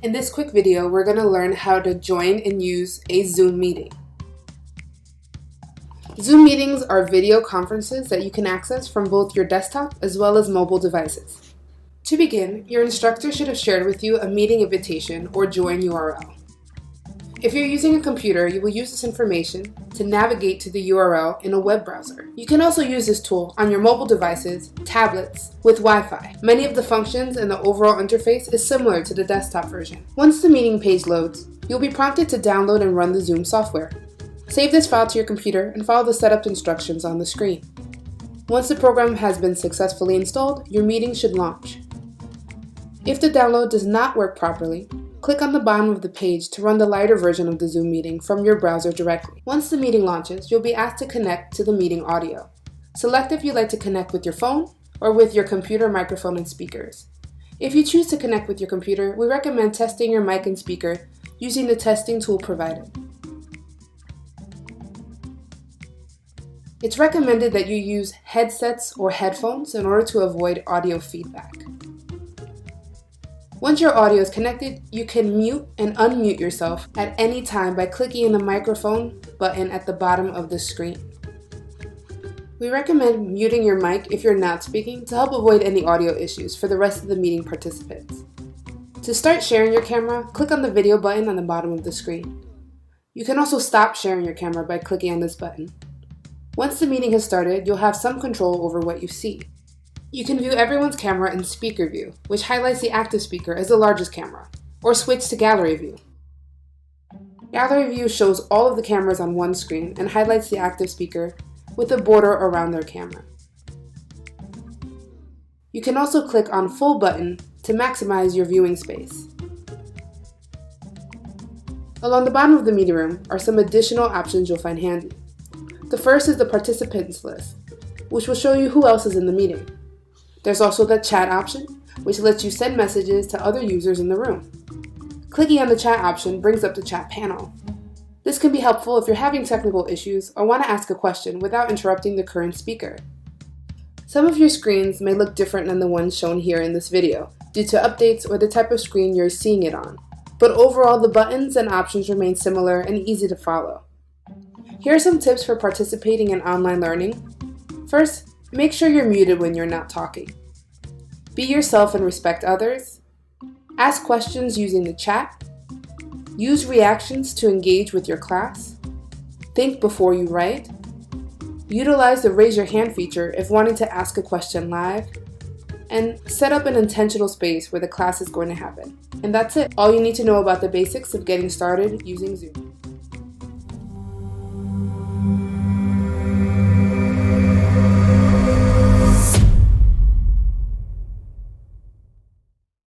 In this quick video, we're going to learn how to join and use a Zoom meeting. Zoom meetings are video conferences that you can access from both your desktop as well as mobile devices. To begin, your instructor should have shared with you a meeting invitation or join URL. If you're using a computer, you will use this information to navigate to the URL in a web browser. You can also use this tool on your mobile devices, tablets, with Wi-Fi. Many of the functions and the overall interface is similar to the desktop version. Once the meeting page loads, you'll be prompted to download and run the Zoom software. Save this file to your computer and follow the setup instructions on the screen. Once the program has been successfully installed, your meeting should launch. If the download does not work properly, click on the bottom of the page to run the lighter version of the Zoom meeting from your browser directly. Once the meeting launches, you'll be asked to connect to the meeting audio. Select if you'd like to connect with your phone or with your computer microphone and speakers. If you choose to connect with your computer, we recommend testing your mic and speaker using the testing tool provided. It's recommended that you use headsets or headphones in order to avoid audio feedback. Once your audio is connected, you can mute and unmute yourself at any time by clicking the microphone button at the bottom of the screen. We recommend muting your mic if you're not speaking to help avoid any audio issues for the rest of the meeting participants. To start sharing your camera, click on the video button on the bottom of the screen. You can also stop sharing your camera by clicking on this button. Once the meeting has started, you'll have some control over what you see. You can view everyone's camera in speaker view, which highlights the active speaker as the largest camera, or switch to gallery view. Gallery view shows all of the cameras on one screen and highlights the active speaker with a border around their camera. You can also click on full button to maximize your viewing space. Along the bottom of the meeting room are some additional options you'll find handy. The first is the participants list, which will show you who else is in the meeting. There's also the chat option, which lets you send messages to other users in the room. Clicking on the chat option brings up the chat panel. This can be helpful if you're having technical issues or want to ask a question without interrupting the current speaker. Some of your screens may look different than the ones shown here in this video due to updates or the type of screen you're seeing it on, but overall the buttons and options remain similar and easy to follow. Here are some tips for participating in online learning. First, make sure you're muted when you're not talking. Be yourself and respect others. Ask questions using the chat. Use reactions to engage with your class. Think before you write. Utilize the raise your hand feature if wanting to ask a question live. And set up an intentional space where the class is going to happen. And that's it. All you need to know about the basics of getting started using Zoom.